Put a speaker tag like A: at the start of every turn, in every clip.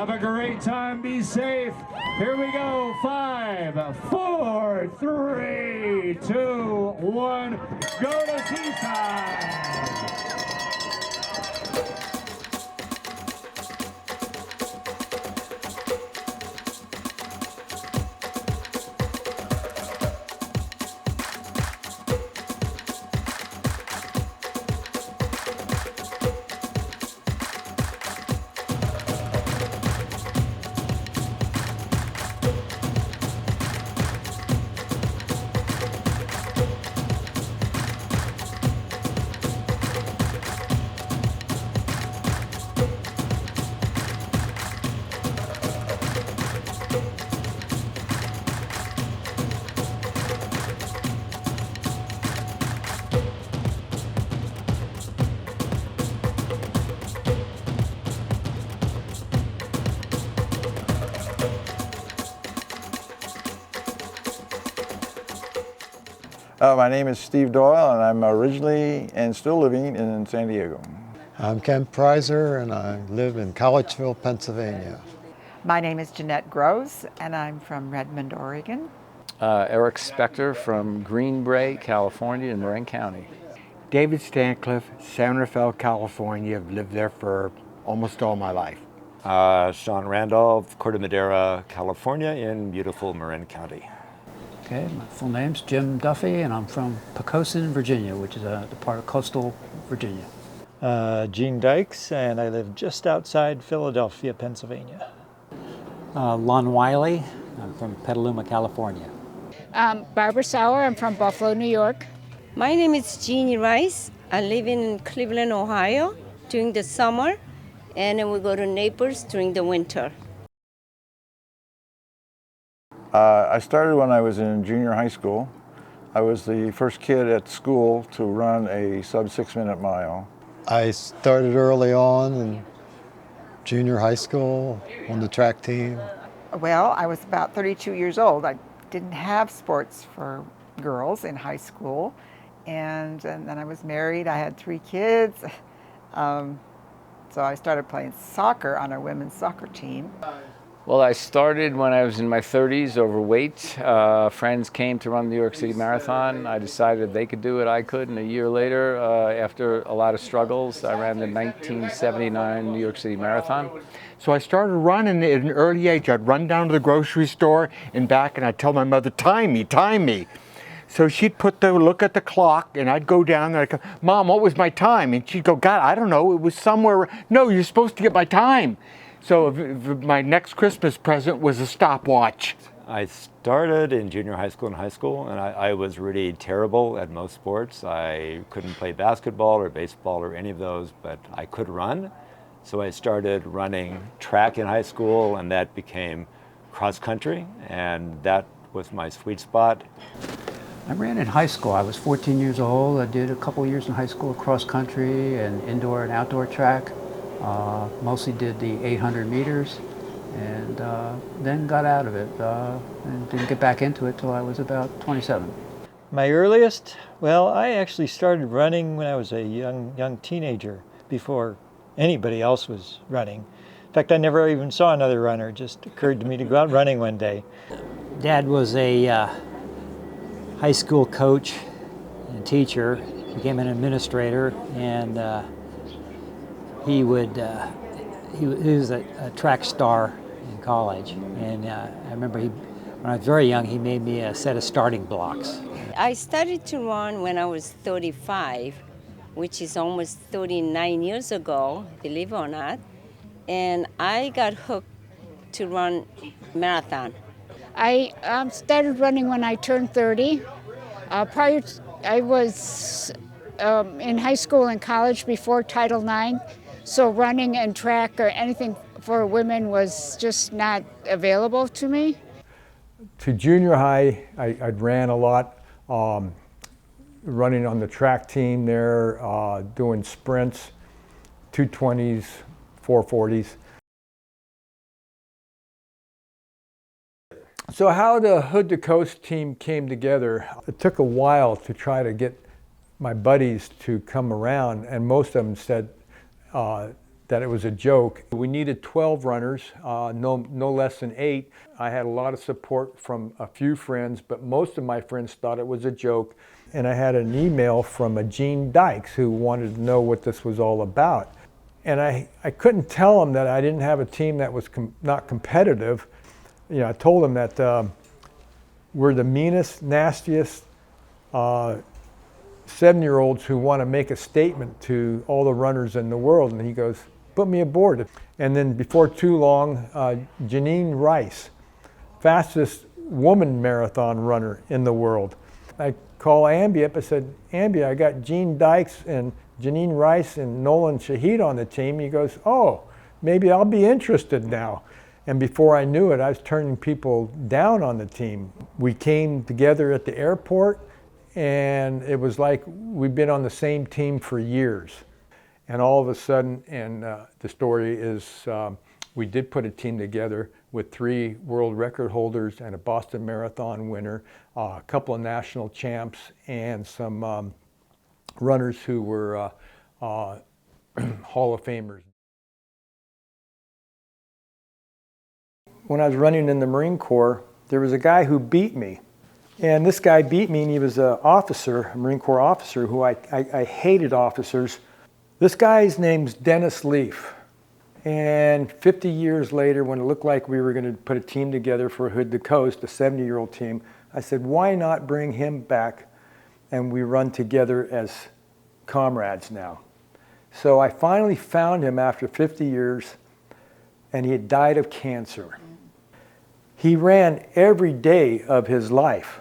A: Have a great time. Be safe. Here we go. 5, 4, 3, 2, 1. Go to Seaside.
B: My name is Steve Doyle, and I'm originally and still living in San Diego.
C: I'm Ken Preiser, and I live in Collegeville, Pennsylvania.
D: My name is Jeanette Groves, and I'm from Redmond, Oregon.
E: Eric Spector from Green Bay, California, in Marin County.
F: David Stancliffe, San Rafael, California. I've lived there for almost all my life.
G: Sean Randolph, Corte Madera, California, in beautiful Marin County.
H: Okay, my full name's Jim Duffy, and I'm from Poquoson, Virginia, which is a part of coastal Virginia.
I: Gene Dykes, and I live just outside Philadelphia, Pennsylvania.
J: Lon Wiley, I'm from Petaluma, California.
K: Barbara Sauer, I'm from Buffalo, New York.
L: My name is Jeannie Rice. I live in Cleveland, Ohio during the summer, and then we go to Naples during the winter.
B: I started when I was in junior high school. I was the first kid at school to run a sub 6-minute mile.
C: I started early on in junior high school on the track team.
D: Well, I was about 32 years old. I didn't have sports for girls in high school, and then I was married. I had 3 kids. So I started playing soccer on our women's soccer team.
E: Well, I started when I was in my 30s, overweight. Friends came to run the New York City Marathon. I decided they could do it, I could, and a year later, after a lot of struggles, I ran the 1979 New York City Marathon.
F: So I started running at an early age. I'd run down to the grocery store and back, and I'd tell my mother, time me, time me. So she'd look at the clock, and I'd go down there, I'd go, Mom, what was my time? And she'd go, God, I don't know, it was somewhere, no, you're supposed to get my time. So my next Christmas present was a stopwatch.
G: I started in junior high school and high school, and I was really terrible at most sports. I couldn't play basketball or baseball or any of those, but I could run. So I started running track in high school, and that became cross country, and that was my sweet spot.
H: I ran in high school. I was 14 years old. I did a couple years in high school cross country and indoor and outdoor track. Mostly did the 800 meters, and then got out of it and didn't get back into it till I was about 27.
I: My earliest? Well, I actually started running when I was a young teenager, before anybody else was running. In fact, I never even saw another runner. It just occurred to me to go out running one day.
J: Dad was a high school coach and teacher, became an administrator, and he was a track star in college. And I remember when I was very young, he made me a set of starting blocks.
L: I started to run when I was 35, which is almost 39 years ago, believe it or not. And I got hooked to run marathon.
K: I started running when I turned 30. I was in high school and college before Title IX, so running and track or anything for women was just not available to me.
A: To junior high, I ran a lot, running on the track team there, doing sprints, 220s, 440s. So how the Hood to Coast team came together, it took a while to try to get my buddies to come around, and most of them said that
M: that it was a joke. We needed 12 runners, no less than 8. I had a lot of support from a few friends, but most of my friends thought it was a joke. And I had an email from a Gene Dykes who wanted to know what this was all about. And I couldn't tell him that I didn't have a team that was not competitive. You know, I told him that we're the meanest, nastiest 7-year-olds who want to make a statement to all the runners in the world. And he goes, put me aboard. And then before too long, Janine Rice, fastest woman marathon runner in the world. I called Amby up. I said, Amby, I got Gene Dykes and Janine Rice and Nolan Shahid on the team. He goes, oh, maybe I'll be interested now. And before I knew it, I was turning people down on the team. We came together at the airport, and it was like we'd been on the same team for years. And all of a sudden, and the story is, we did put a team together with 3 world record holders and a Boston Marathon winner, a couple of national champs, and some runners who were Hall of Famers. When I was running in the Marine Corps, there was a guy who beat me. And this guy beat me, and he was an officer, a Marine Corps officer, who I hated officers. This guy's name's Dennis Leaf. And 50 years later, when it looked like we were going to put a team together for Hood to Coast, a 70-year-old team, I said, why not bring him back and we run together as comrades now? So I finally found him after 50 years, and he had died of cancer. He ran every day of his life,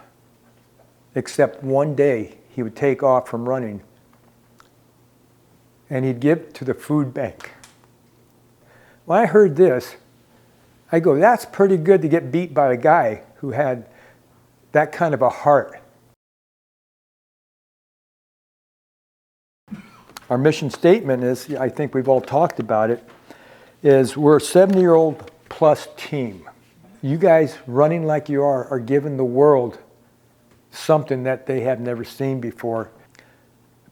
M: except one day he would take off from running, and he'd give to the food bank. When I heard this, I go, that's pretty good to get beat by a guy who had that kind of a heart. Our mission statement is, I think we've all talked about it, is we're a 70-year-old plus team. You guys running like you are giving the world something that they have never seen before.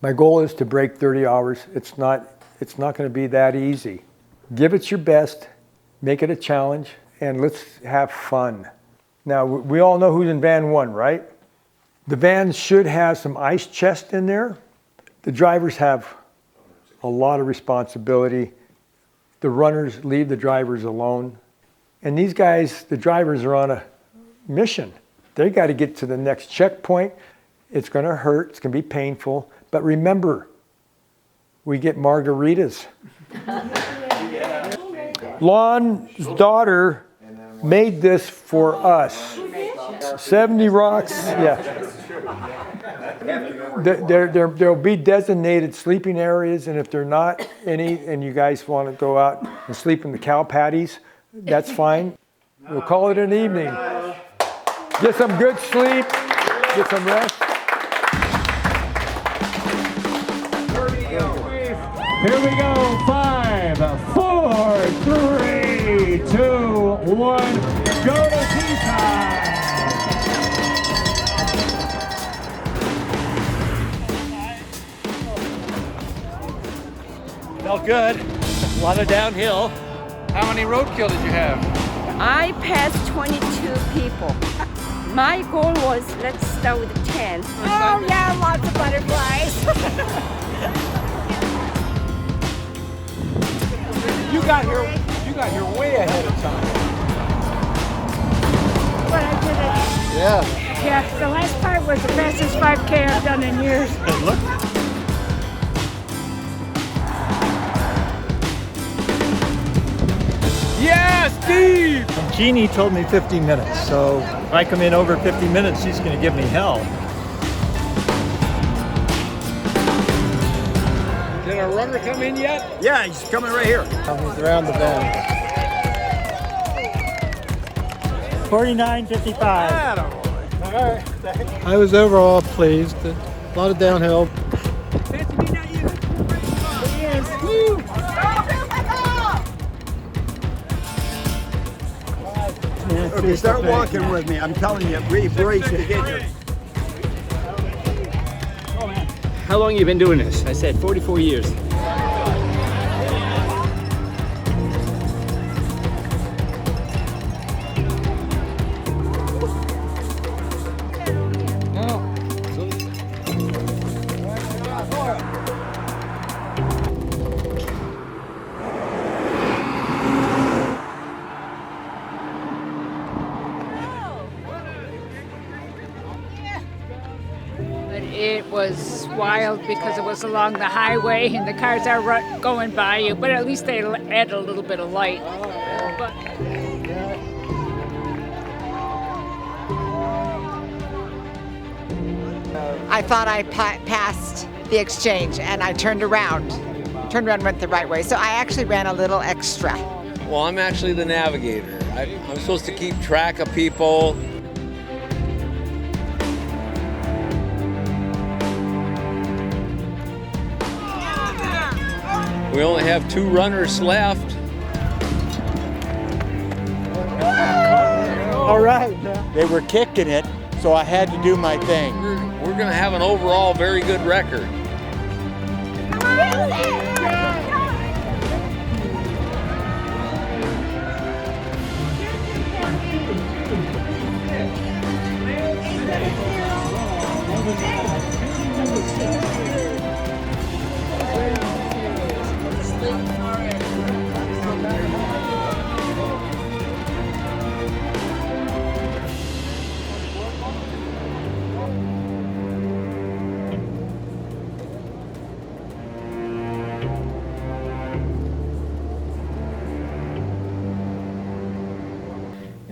M: My goal is to break 30 hours. It's not going to be that easy. Give it your best, make it a challenge, and let's have fun. Now, we all know who's in van 1, right? The van should have some ice chest in there. The drivers have a lot of responsibility. The runners leave the drivers alone. And these guys, the drivers, are on a mission. They got to get to the next checkpoint. It's going to hurt, it's going to be painful. But remember, we get margaritas. Lon's daughter made this for us. 70 Rocks, yeah. There'll be designated sleeping areas, and if there are not any, and you guys want to go out and sleep in the cow patties, that's fine. We'll call it an evening. Get some good sleep, get some rest.
A: Here we go, 5, 4, 3, 2, 1, go to tea time.
N: Felt good, a lot of downhill. How many roadkill did you have?
L: I passed 22 people. My goal was, let's start with 10.
K: Oh yeah, lots of butterflies.
N: You got here way ahead of time.
K: But I did it.
N: Yeah.
K: Yeah, the last part was the fastest 5K I've done in years.
N: Look. Yeah, Steve!
I: Jeannie told me 50 minutes, so if I come in over 50 minutes, she's going to give me hell.
N: Did our runner come in yet?
I: Yeah, he's coming right here. He's around the bend.
J: 49.55.
I: All right. I was overall pleased. A lot of downhill.
O: Okay, start walking with me. I'm telling you, brace to get here.
P: How long have you been doing this? I said 44 years.
K: was wild because it was along the highway and the cars are going by you, but at least they add a little bit of light. But
D: I thought I passed the exchange, and I turned around and went the right way. So I actually ran a little extra.
P: Well, I'm actually the navigator. I'm supposed to keep track of people. We only have 2 runners left.
F: All right. They were kicking it, so I had to do my thing.
P: We're going to have an overall very good record.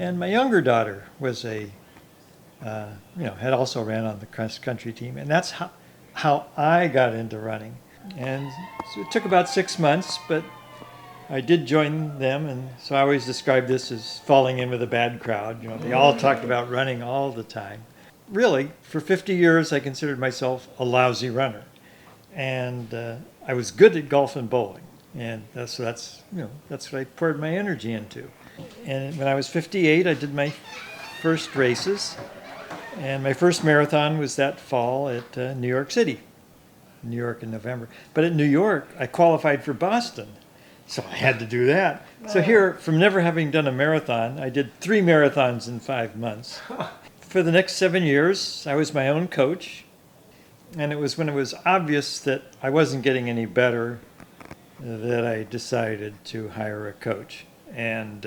I: And my younger daughter was had also ran on the cross country team, and that's how I got into running. And so it took about 6 months, but I did join them, and so I always describe this as falling in with a bad crowd. They all talked about running all the time. Really, for 50 years, I considered myself a lousy runner, and I was good at golf and bowling, and that's what I poured my energy into. And when I was 58, I did my first races, and my first marathon was that fall at New York City, New York in November. But at New York, I qualified for Boston, so I had to do that. So here, from never having done a marathon, I did 3 marathons in 5 months. For the next 7 years, I was my own coach, and it was when it was obvious that I wasn't getting any better that I decided to hire a coach. And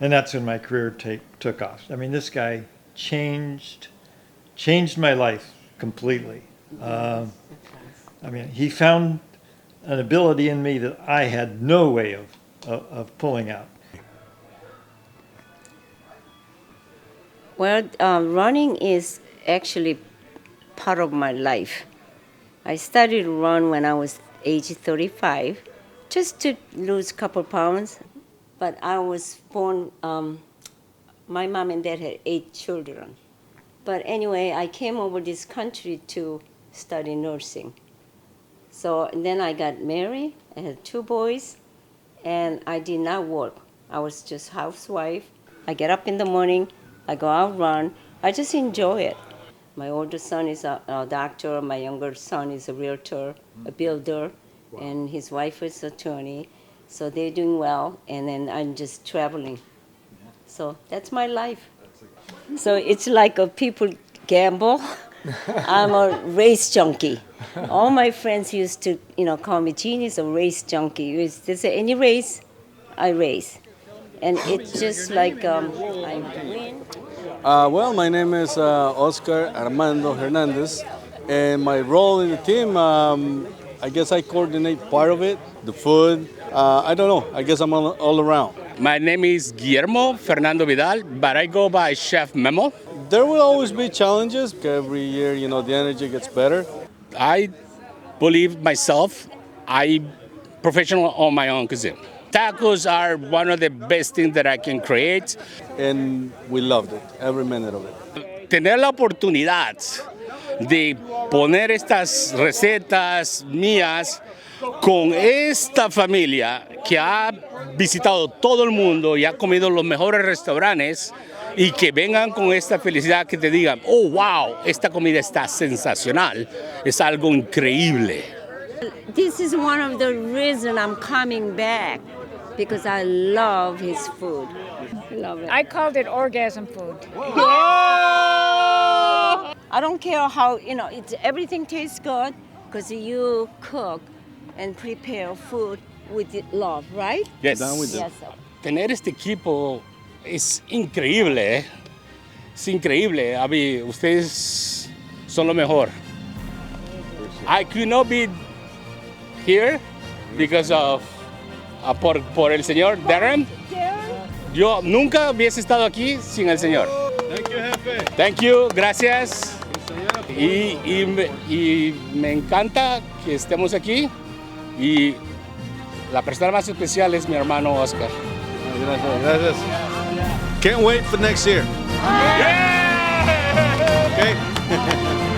I: that's when my career took off. I mean, this guy changed my life completely. He found an ability in me that I had no way of pulling out.
L: Well, running is actually part of my life. I started to run when I was age 35, just to lose a couple pounds. But I was born, my mom and dad had 8 children. But anyway, I came over this country to study nursing. So then I got married, I had 2 boys, and I did not work. I was just housewife. I get up in the morning, I go out run, I just enjoy it. My older son is a doctor, my younger son is a realtor, a builder, and his wife is an attorney. So they're doing well, and then I'm just traveling. So that's my life. So it's like people gamble. I'm a race junkie. All my friends used to, call me Jeannie's a race junkie. They say any race, I race. And it's just like I win.
Q: Well, my name is Oscar Armando Hernandez, and my role in the team, I guess I coordinate part of it, the food. I don't know. I guess I'm all around.
R: My name is Guillermo Fernando Vidal, but I go by Chef Memo.
Q: There will always be challenges. Every year, the energy gets better.
R: I believe myself, I'm professional on my own cuisine. Tacos are one of the best things that I can create.
Q: And we loved it, every minute of it.
R: Tener la oportunidad de poner estas recetas mías con esta familia que ha visitado todo el mundo y ha comido los mejores restaurantes y que vengan con esta felicidad que te digan, oh wow, esta comida está sensacional, es algo increíble.
L: This is one of the reasons I'm coming back, because I love his food. I love it.
K: I called it orgasm food.
L: I don't care how, everything tastes good because you cook and prepare food with love, right?
R: Yes.
L: Yes, sir.
R: Tener este equipo es increíble, Es increíble. Abby, ustedes son lo mejor. I could not be here because of por el señor Darren. Yo nunca hubiese estado aquí sin el señor.
Q: Thank you, jefe.
R: Thank you, gracias. Y me encanta que estemos aquí. Y la persona más especial es mi hermano Oscar.
Q: Gracias, gracias. Can't wait for next year.
R: Yeah!
Q: Okay.